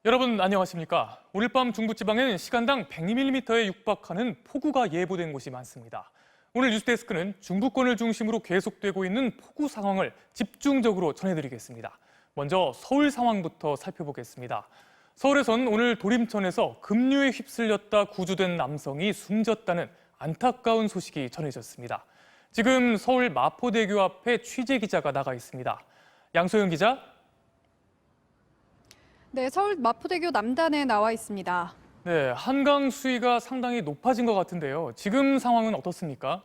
여러분 안녕하십니까? 오늘 밤 중부지방엔 시간당 100mm에 육박하는 폭우가 예보된 곳이 많습니다. 오늘 뉴스데스크는 중부권을 중심으로 계속되고 있는 폭우 상황을 집중적으로 전해드리겠습니다. 먼저 서울 상황부터 살펴보겠습니다. 서울에선 오늘 도림천에서 급류에 휩쓸렸다 구조된 남성이 숨졌다는 안타까운 소식이 전해졌습니다. 지금 서울 마포대교 앞에 취재 기자가 나가 있습니다. 양소영 기자. 네, 서울 마포대교 남단에 나와 있습니다. 네, 한강 수위가 상당히 높아진 것 같은데요. 지금 상황은 어떻습니까?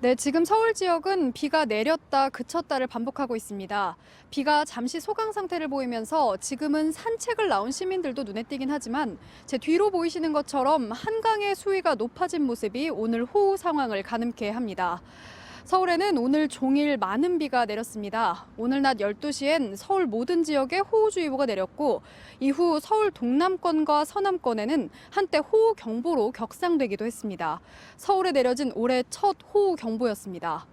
네, 지금 서울 지역은 비가 내렸다 그쳤다를 반복하고 있습니다. 비가 잠시 소강 상태를 보이면서 지금은 산책을 나온 시민들도 눈에 띄긴 하지만 제 뒤로 보이시는 것처럼 한강의 수위가 높아진 모습이 오늘 호우 상황을 가늠케 합니다. 서울에는 오늘 종일 많은 비가 내렸습니다. 오늘 낮 12시엔 서울 모든 지역에 호우주의보가 내렸고 이후 서울 동남권과 서남권에는 한때 호우경보로 격상되기도 했습니다. 서울에 내려진 올해 첫 호우경보였습니다.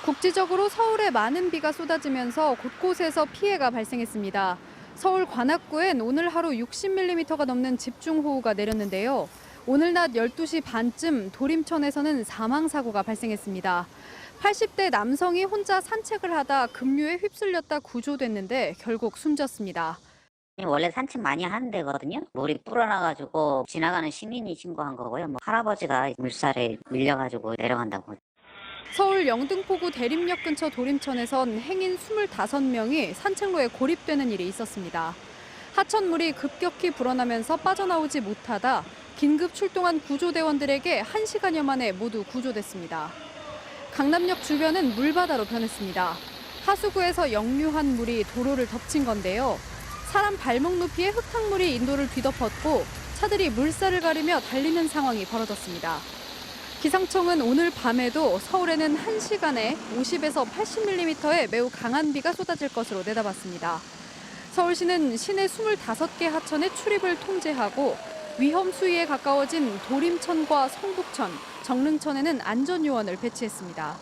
국지적으로 서울에 많은 비가 쏟아지면서 곳곳에서 피해가 발생했습니다. 서울 관악구엔 오늘 하루 60mm가 넘는 집중호우가 내렸는데요. 오늘 낮 12시 반쯤 도림천에서는 사망사고가 발생했습니다. 80대 남성이 혼자 산책을 하다 급류에 휩쓸렸다 구조됐는데 결국 숨졌습니다. 원래 산책 많이 하는 데거든요. 물이 불어나가지고 지나가는 시민이 신고한 거고요. 할아버지가 물살에 밀려가지고 내려간다고. 서울 영등포구 대림역 근처 도림천에선 행인 25명이 산책로에 고립되는 일이 있었습니다. 하천물이 급격히 불어나면서 빠져나오지 못하다 긴급 출동한 구조대원들에게 1시간여 만에 모두 구조됐습니다. 강남역 주변은 물바다로 변했습니다. 하수구에서 역류한 물이 도로를 덮친 건데요. 사람 발목 높이의 흙탕물이 인도를 뒤덮었고 차들이 물살을 가리며 달리는 상황이 벌어졌습니다. 기상청은 오늘 밤에도 서울에는 1시간에 50에서 80mm의 매우 강한 비가 쏟아질 것으로 내다봤습니다. 서울시는 시내 25개 하천의 출입을 통제하고 위험 수위에 가까워진 도림천과 성북천, 정릉천에는 안전요원을 배치했습니다.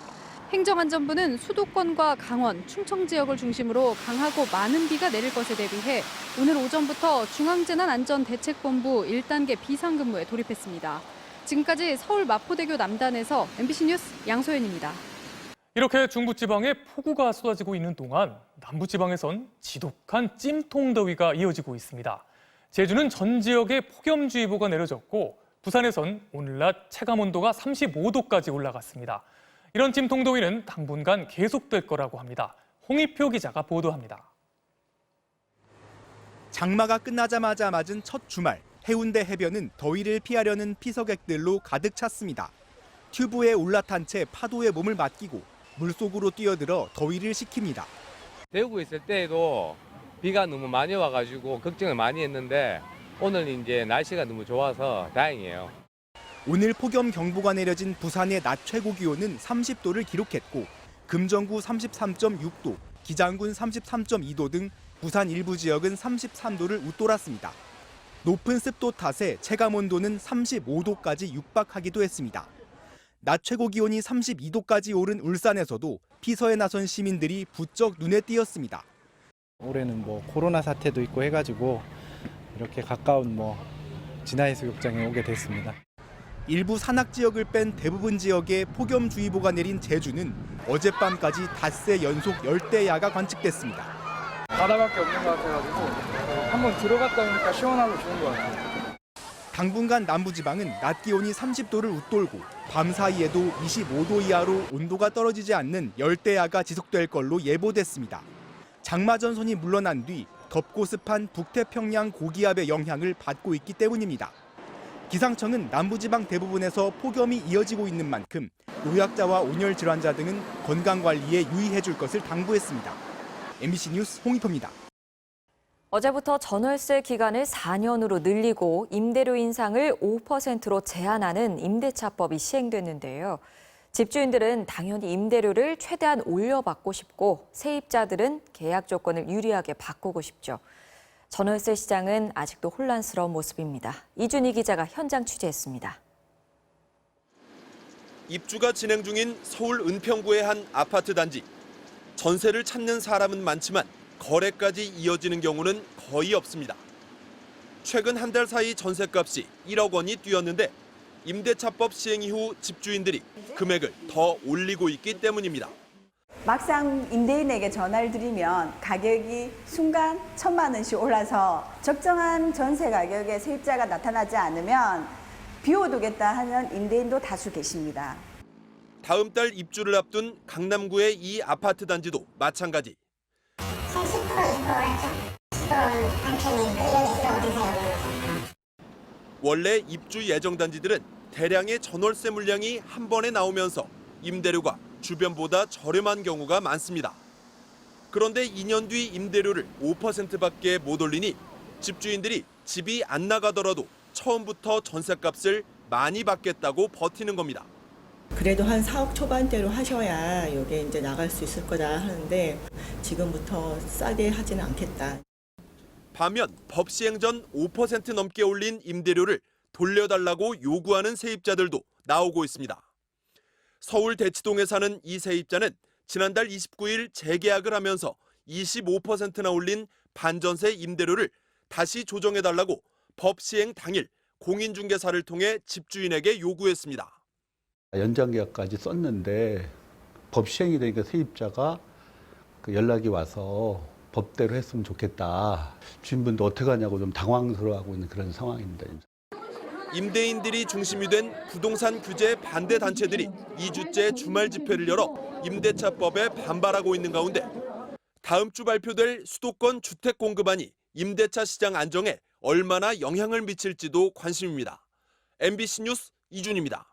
행정안전부는 수도권과 강원, 충청 지역을 중심으로 강하고 많은 비가 내릴 것에 대비해 오늘 오전부터 중앙재난안전대책본부 1단계 비상근무에 돌입했습니다. 지금까지 서울 마포대교 남단에서 MBC 뉴스 양소연입니다. 이렇게 중부지방에 폭우가 쏟아지고 있는 동안 남부지방에선 지독한 찜통더위가 이어지고 있습니다. 제주는 전 지역에 폭염주의보가 내려졌고 부산에선 오늘 낮 체감온도가 35도까지 올라갔습니다. 이런 찜통더위는 당분간 계속될 거라고 합니다. 홍희표 기자가 보도합니다. 장마가 끝나자마자 맞은 첫 주말, 해운대 해변은 더위를 피하려는 피서객들로 가득 찼습니다. 튜브에 올라탄 채 파도에 몸을 맡기고 물속으로 뛰어들어 더위를 식힙니다. 대구에 있을 때에도 비가 너무 많이 와가지고 걱정을 많이 했는데 오늘 이제 날씨가 너무 좋아서 다행이에요. 오늘 폭염 경보가 내려진 부산의 낮 최고 기온은 30도를 기록했고 금정구 33.6도, 기장군 33.2도 등 부산 일부 지역은 33도를 웃돌았습니다. 높은 습도 탓에 체감 온도는 35도까지 육박하기도 했습니다. 낮 최고 기온이 32도까지 오른 울산에서도 피서에 나선 시민들이 부쩍 눈에 띄었습니다. 올해는 코로나 사태도 있고 해가지고 이렇게 가까운 진화해수욕장에 오게 됐습니다. 일부 산악 지역을 뺀 대부분 지역에 폭염주의보가 내린 제주는 어젯밤까지 닷새 연속 열대야가 관측됐습니다. 바다밖에 없는 것 같아가지고 한번 들어갔다 오니까 시원하고 좋은 것 같아요. 당분간 남부지방은 낮 기온이 30도를 웃돌고 밤 사이에도 25도 이하로 온도가 떨어지지 않는 열대야가 지속될 걸로 예보됐습니다. 장마 전선이 물러난 뒤 덥고 습한 북태평양 고기압의 영향을 받고 있기 때문입니다. 기상청은 남부지방 대부분에서 폭염이 이어지고 있는 만큼 노약자와 온열 질환자 등은 건강관리에 유의해 줄 것을 당부했습니다. MBC 뉴스 홍희표입니다. 어제부터 전월세 기간을 4년으로 늘리고 임대료 인상을 5%로 제한하는 임대차법이 시행됐는데요. 집주인들은 당연히 임대료를 최대한 올려받고 싶고 세입자들은 계약 조건을 유리하게 바꾸고 싶죠. 전월세 시장은 아직도 혼란스러운 모습입니다. 이준희 기자가 현장 취재했습니다. 입주가 진행 중인 서울 은평구의 한 아파트 단지. 전세를 찾는 사람은 많지만 거래까지 이어지는 경우는 거의 없습니다. 최근 한 달 사이 전셋값이 1억 원이 뛰었는데 임대차법 시행 이후 집주인들이 금액을 더 올리고 있기 때문입니다. 막상 임대인에게 전화를 드리면 가격이 순간 1,000만 원씩 올라서 적정한 전세 가격에 세입자가 나타나지 않으면 비워두겠다 하는 임대인도 다수 계십니다. 다음 달 입주를 앞둔 강남구의 이 아파트 단지도 마찬가지. 원래 입주 예정 단지들은 대량의 전월세 물량이 한 번에 나오면서 임대료가 주변보다 저렴한 경우가 많습니다. 그런데 2년 뒤 임대료를 5%밖에 못 올리니 집주인들이 집이 안 나가더라도 처음부터 전셋값을 많이 받겠다고 버티는 겁니다. 그래도 한 4억 초반대로 하셔야 이게 이제 나갈 수 있을 거다 하는데 지금부터 싸게 하지는 않겠다. 반면 법 시행 전 5% 넘게 올린 임대료를 돌려달라고 요구하는 세입자들도 나오고 있습니다. 서울 대치동에 사는 이 세입자는 지난달 29일 재계약을 하면서 25%나 올린 반전세 임대료를 다시 조정해달라고 법 시행 당일 공인중개사를 통해 집주인에게 요구했습니다. 연장계약까지 썼는데 법 시행이 되니까 세입자가 연락이 와서 법대로 했으면 좋겠다. 주인분도 어떻게 하냐고 좀 당황스러워하고 있는 그런 상황입니다. 임대인들이 중심이 된 부동산 규제 반대 단체들이 2주째 주말 집회를 열어 임대차법에 반발하고 있는 가운데 다음 주 발표될 수도권 주택 공급안이 임대차 시장 안정에 얼마나 영향을 미칠지도 관심입니다. MBC 뉴스 이준입니다.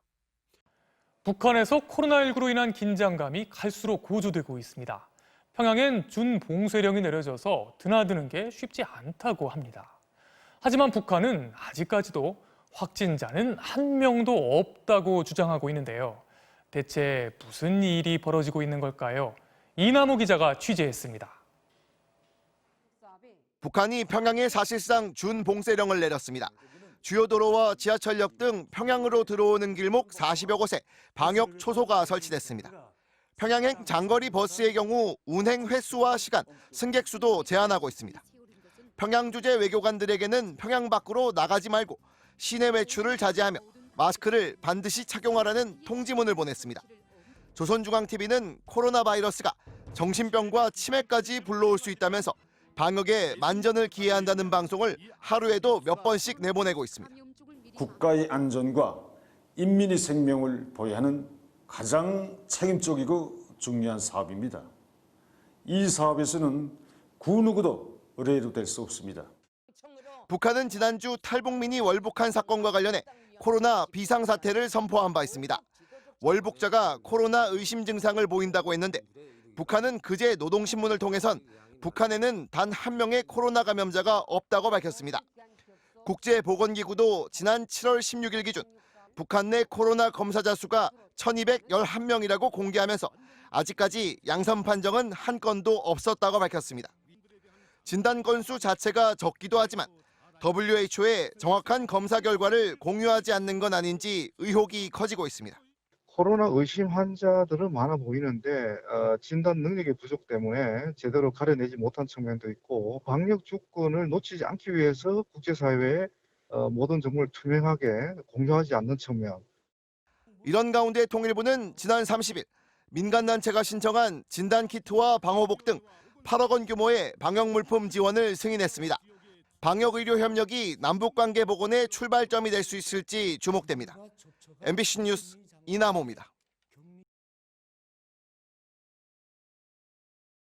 북한에서 코로나19로 인한 긴장감이 갈수록 고조되고 있습니다. 평양엔 준봉쇄령이 내려져서 드나드는 게 쉽지 않다고 합니다. 하지만 북한은 아직까지도 확진자는 한 명도 없다고 주장하고 있는데요. 대체 무슨 일이 벌어지고 있는 걸까요? 이남호 기자가 취재했습니다. 북한이 평양에 사실상 준봉쇄령을 내렸습니다. 주요 도로와 지하철역 등 평양으로 들어오는 길목 40여 곳에 방역 초소가 설치됐습니다. 평양행 장거리 버스의 경우 운행 횟수와 시간, 승객 수도 제한하고 있습니다. 평양 주재 외교관들에게는 평양 밖으로 나가지 말고 시내 외출을 자제하며 마스크를 반드시 착용하라는 통지문을 보냈습니다. 조선중앙TV는 코로나 바이러스가 정신병과 치매까지 불러올 수 있다면서 방역에 만전을 기해야 한다는 방송을 하루에도 몇 번씩 내보내고 있습니다. 국가의 안전과 인민의 생명을 보호하는 가장 책임적이고 중요한 사업입니다. 이 사업에서는 그 누구도 의뢰로 될 수 없습니다. 북한은 지난주 탈북민이 월북한 사건과 관련해 코로나 비상사태를 선포한 바 있습니다. 월북자가 코로나 의심 증상을 보인다고 했는데 북한은 그제 노동신문을 통해선 북한에는 단 한 명의 코로나 감염자가 없다고 밝혔습니다. 국제보건기구도 지난 7월 16일 기준 북한 내 코로나 검사자 수가 1,211명이라고 공개하면서 아직까지 양성 판정은 한 건도 없었다고 밝혔습니다. 진단 건수 자체가 적기도 하지만 WHO의 정확한 검사 결과를 공유하지 않는 건 아닌지 의혹이 커지고 있습니다. 코로나 의심 환자들은 많아 보이는데 진단 능력의 부족 때문에 제대로 가려내지 못한 측면도 있고 방역 주권을 놓치지 않기 위해서 국제사회에 모든 정보를 투명하게 공유하지 않는 측면. 이런 가운데 통일부는 지난 30일 민간단체가 신청한 진단키트와 방호복 등 8억 원 규모의 방역물품 지원을 승인했습니다. 방역의료 협력이 남북관계 복원의 출발점이 될 수 있을지 주목됩니다. MBC 뉴스 이남호입니다.